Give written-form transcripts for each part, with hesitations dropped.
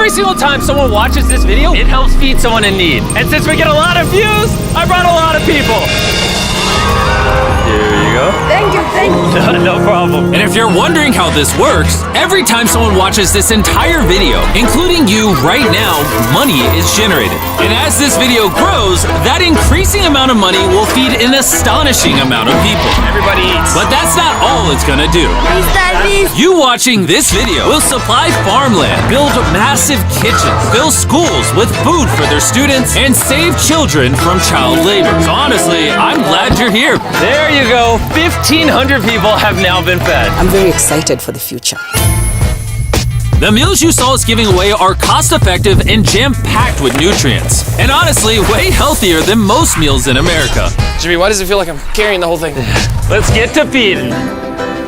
every single time someone watches this video, it helps feed someone in need. And since we get a lot of views, I brought a lot of people. Here you go. Thank you, thank you. No problem. And if you're wondering how this works, every time someone watches this entire video, including you right now, money is generated. And as this video grows, that increasing amount of money will feed an astonishing amount of people. Everybody eats. But that's not all it's gonna do. You watching this video will supply farmland, build massive kitchens, fill schools with food for their students, and save children from child labor. So honestly, I'm glad you're here. There you go. 1,500 people have now been fed. I'm very excited for the future. The meals you saw us giving away are cost-effective and jam-packed with nutrients. And honestly, way healthier than most meals in America. Jimmy, why does it feel like I'm carrying the whole thing? Let's get to feeding.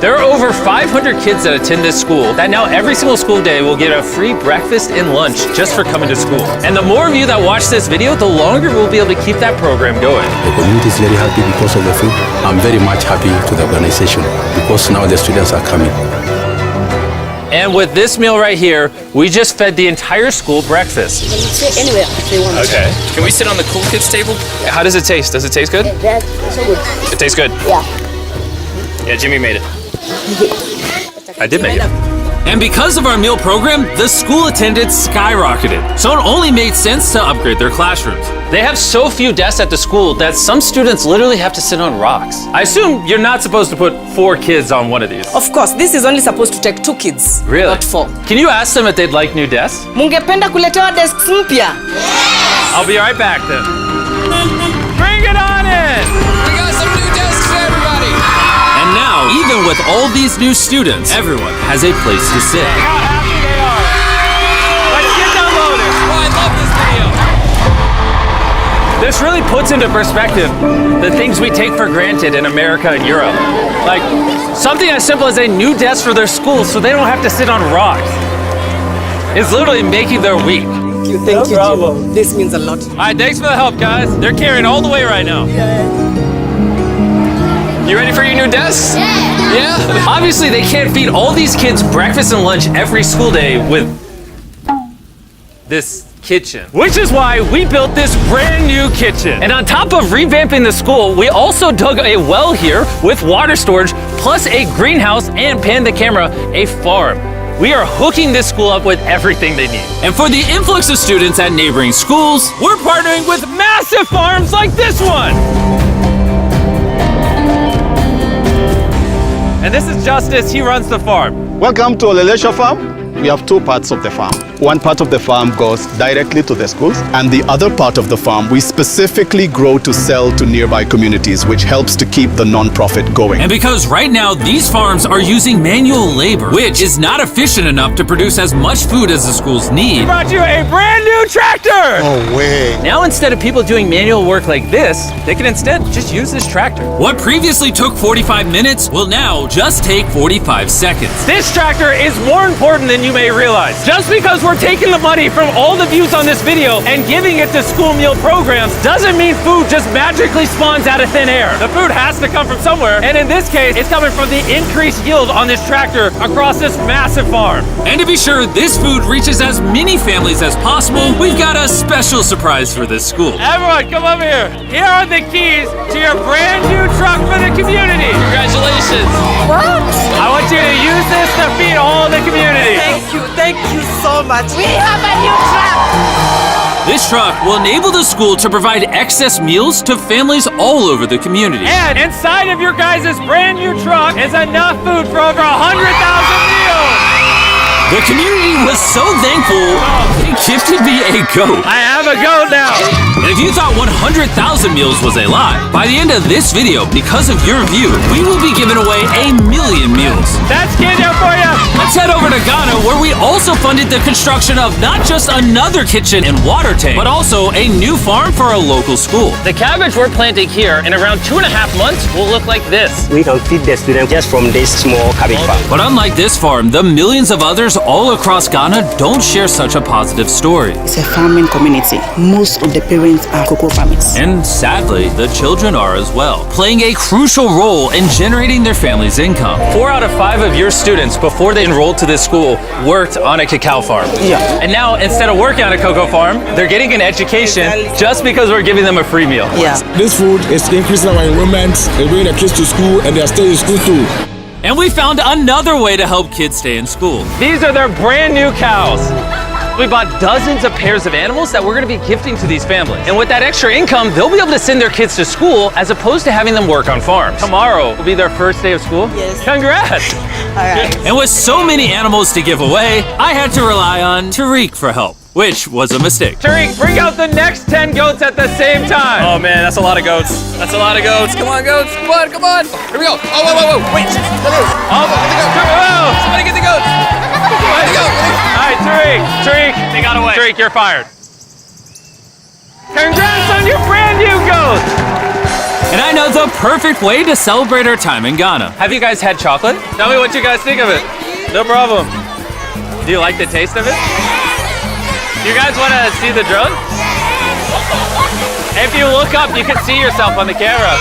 There are over 500 kids that attend this school that now every single school day will get a free breakfast and lunch just for coming to school. And the more of you that watch this video, the longer we'll be able to keep that program going. The community is very happy because of the food. I'm very much happy to the organization because now the students are coming. And with this meal right here, we just fed the entire school breakfast. Sit anywhere if they want. Okay. Can we sit on the cool kids table? How does it taste? Does it taste good? That's so good. It tastes good. Yeah. Yeah, Jimmy made it. I did make it. And because of our meal program, the school attendance skyrocketed. So it only made sense to upgrade their classrooms. They have so few desks at the school that some students literally have to sit on rocks. I assume you're not supposed to put 4 kids on one of these. Of course, this is only supposed to take 2 kids. Really? Not 4. Can you ask them if they'd like new desks? Mungependa kuletewa desks mpya? I'll be right back then. Bring it on in! We got some new desks for everybody! And now, even with all these new students, everyone has a place to sit. How happy they are! Let's get downloaded! Oh, I love this video! This really puts into perspective the things we take for granted in America and Europe. Like, something as simple as a new desk for their school so they don't have to sit on rocks. It's literally making their week. Thank you, Jim. This means a lot. All right, thanks for the help, guys. They're carrying all the way right now. You ready for your new desks? Yeah? Obviously, they can't feed all these kids breakfast and lunch every school day with this kitchen. Which is why we built this brand new kitchen. And on top of revamping the school, we also dug a well here with water storage, plus a greenhouse and, pan the camera, a farm. We are hooking this school up with everything they need. And for the influx of students at neighboring schools, we're partnering with massive farms like this one. And this is Justice, he runs the farm. Welcome to Olelesho Farm. We have 2 parts of the farm. One part of the farm goes directly to the schools, and the other part of the farm we specifically grow to sell to nearby communities, which helps to keep the non-profit going. And because right now these farms are using manual labor, which is not efficient enough to produce as much food as the schools need, we brought you a brand new tractor! No way. Now instead of people doing manual work like this, they can instead just use this tractor. What previously took 45 minutes will now just take 45 seconds. This tractor is more important than you may realize. Just because we're taking the money from all the views on this video and giving it to school meal programs doesn't mean food just magically spawns out of thin air. The food has to come from somewhere, and in this case, it's coming from the increased yield on this tractor across this massive farm. And to be sure this food reaches as many families as possible, we've got a special surprise for this school. Everyone, come over here. Here are the keys to your brand new truck for the community. Congratulations! What? I want you to use this to feed all the community. Thank you so much. We have a new truck. This truck will enable the school to provide excess meals to families all over the community. And inside of your guys' brand new truck is enough food for over 100,000 meals. The community was so thankful, they gifted me a goat. I have a goat now. And if you thought 100,000 meals was a lot, by the end of this video, because of your view, we will be giving away 1,000,000 meals. That's Kenya for you. Let's head over to Ghana, where we also funded the construction of not just another kitchen and water tank, but also a new farm for a local school. The cabbage we're planting here in around 2.5 months will look like this. We can feed the students just from this small cabbage farm. But unlike this farm, the millions of others all across Ghana don't share such a positive story. It's a farming community. Most of the parents parents are cocoa farmers. And sadly, the children are as well, playing a crucial role in generating their family's income. 4 out of 5 of your students, before they enrolled to this school, worked on a cacao farm. Yeah. And now, instead of working on a cocoa farm, they're getting an education just because we're giving them a free meal. Yeah. This food is increasing our enrollment, they bring the kids to school, and they are staying in school too. And we found another way to help kids stay in school. These are their brand new cows. We bought dozens of pairs of animals that we're gonna be gifting to these families. And with that extra income, they'll be able to send their kids to school as opposed to having them work on farms. Tomorrow will be their first day of school. Yes. Congrats! All right. And with so many animals to give away, I had to rely on Tariq for help, which was a mistake. Tariq, bring out the next 10 goats at the same time. Oh man, that's a lot of goats. That's a lot of goats. Come on, goats. Come on, come on. Here we go. Oh, whoa, whoa, whoa. Wait. Somebody get the goats. All right, Tariq, They got away. Tariq, you're fired. Congrats on your brand new goat! And I know the perfect way to celebrate our time in Ghana. Have you guys had chocolate? Tell me what you guys think of it. No problem. Do you like the taste of it? You guys want to see the drone? If you look up, you can see yourself on the camera.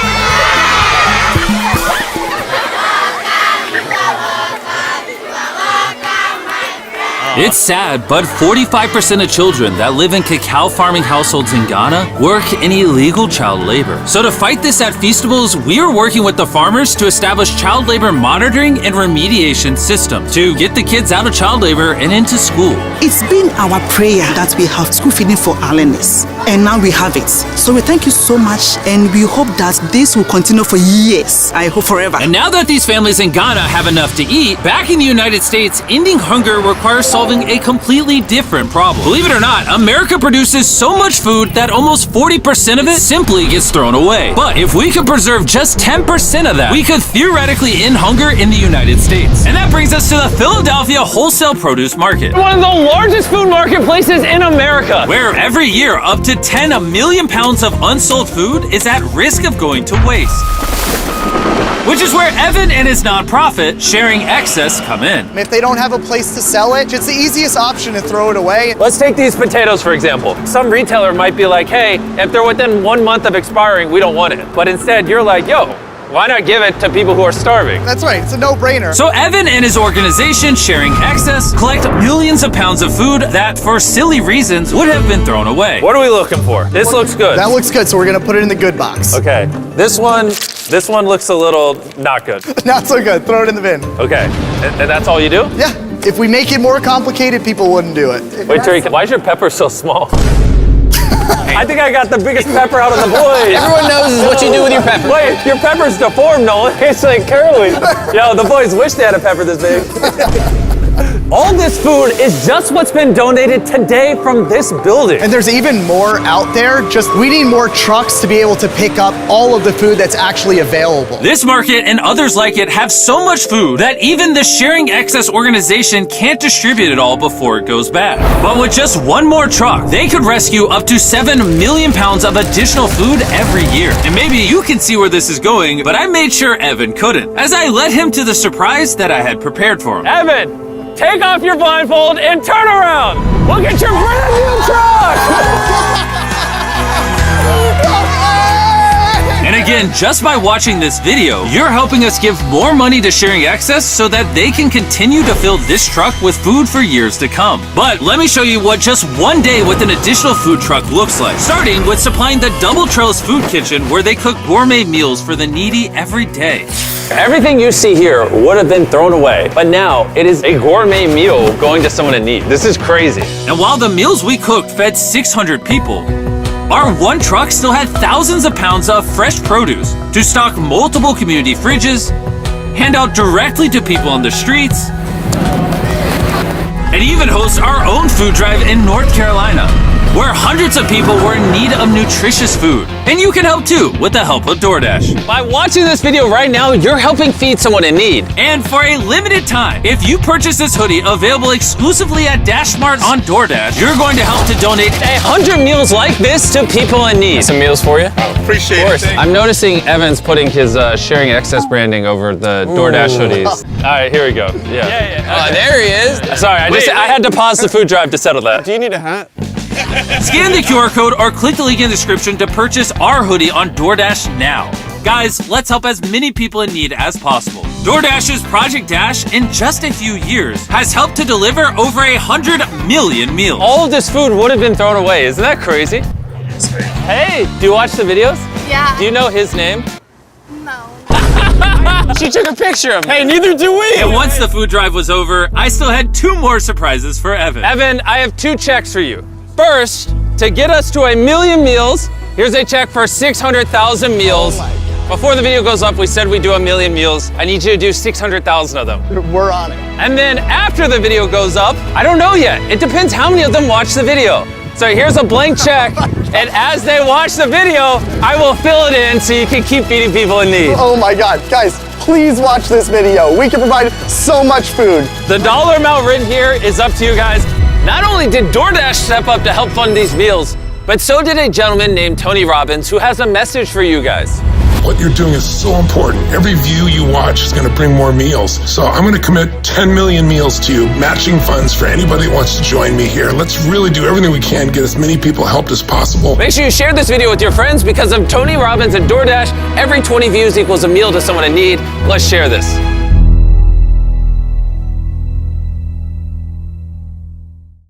It's sad, but 45% of children that live in cacao farming households in Ghana work in illegal child labor. So to fight this at Feastables, we are working with the farmers to establish child labor monitoring and remediation systems to get the kids out of child labor and into school. It's been our prayer that we have school feeding for our learners, and now we have it. So we thank you so much, and we hope that this will continue for years. I hope forever. And now that these families in Ghana have enough to eat, back in the United States, ending hunger requires solving a completely different problem. Believe it or not, America produces so much food that almost 40% of it simply gets thrown away. But if we could preserve just 10% of that, we could theoretically end hunger in the United States. And that brings us to the Philadelphia Wholesale Produce Market, one of the largest food marketplaces in America, where every year up to 10 million pounds of unsold food is at risk of going to waste. Which is where Evan and his nonprofit, Sharing Excess, come in. If they don't have a place to sell it, it's the easiest option to throw it away. Let's take these potatoes, for example. Some retailer might be like, hey, if they're within 1 month of expiring, we don't want it. But instead, you're like, yo, why not give it to people who are starving? That's right, it's a no-brainer. So Evan and his organization, Sharing Excess, collect millions of pounds of food that, for silly reasons, would have been thrown away. What are we looking for? This looks good. That looks good, so we're gonna put it in the good box. Okay, this one looks a little not good. Not so good, throw it in the bin. Okay, and that's all you do? Yeah, if we make it more complicated, people wouldn't do it. Wait, Tariq, why is your pepper so small? I think I got the biggest pepper out of the boys. Everyone knows what you do with your pepper. Wait, your pepper's deformed, Nolan. It's like curly. Yo, the boys wish they had a pepper this big. All this food is just what's been donated today from this building. And there's even more out there, just we need more trucks to be able to pick up all of the food that's actually available. This market and others like it have so much food that even the Sharing Excess organization can't distribute it all before it goes bad. But with just one more truck, they could rescue up to 7 million pounds of additional food every year. And maybe you can see where this is going, but I made sure Evan couldn't, as I led him to the surprise that I had prepared for him. Evan! Take off your blindfold and turn around! Look at your brand new truck! And again, just by watching this video, you're helping us give more money to Sharing Excess so that they can continue to fill this truck with food for years to come. But let me show you what just one day with an additional food truck looks like. Starting with supplying the Double Trellis Food Kitchen, where they cook gourmet meals for the needy every day. Everything you see here would have been thrown away, but now it is a gourmet meal going to someone in need. This is crazy. And while the meals we cooked fed 600 people, our one truck still had thousands of pounds of fresh produce to stock multiple community fridges, hand out directly to people on the streets, and even host our own food drive in North Carolina, where hundreds of people were in need of nutritious food. And you can help too with the help of DoorDash. By watching this video right now, you're helping feed someone in need. And for a limited time, if you purchase this hoodie available exclusively at DashMart on DoorDash, you're going to help to donate 100 meals like this to people in need. Some meals for you. Appreciate it. Thank I'm noticing Evan's putting his Sharing Excess branding over the DoorDash hoodies. All right, here we go. Yeah. Oh, there he is. Sorry, I had to pause the food drive to settle that. Do you need a hat? Scan the QR code or click the link in the description to purchase our hoodie on DoorDash now. Guys, let's help as many people in need as possible. DoorDash's Project Dash, in just a few years, has helped to deliver over 100 million meals. All of this food would have been thrown away. Isn't that crazy? Hey, do you watch the videos? Yeah. Do you know his name? No. She took a picture of him. Hey, neither do we. And once the food drive was over, I still had 2 more surprises for Evan. Evan, I have 2 checks for you. First, to get us to 1 million meals, here's a check for 600,000 meals. Before the video goes up, we said we'd do 1 million meals. I need you to do 600,000 of them. We're on it. And then after the video goes up, I don't know yet. It depends how many of them watch the video. So here's a blank check, and as they watch the video, I will fill it in so you can keep feeding people in need. Oh my God, guys, please watch this video. We can provide so much food. The dollar amount written here is up to you guys. Not only did DoorDash step up to help fund these meals, but so did a gentleman named Tony Robbins who has a message for you guys. What you're doing is so important. Every view you watch is going to bring more meals. So I'm going to commit 10 million meals to you, matching funds for anybody that wants to join me here. Let's really do everything we can to get as many people helped as possible. Make sure you share this video with your friends because of Tony Robbins and DoorDash. Every 20 views equals a meal to someone in need. Let's share this.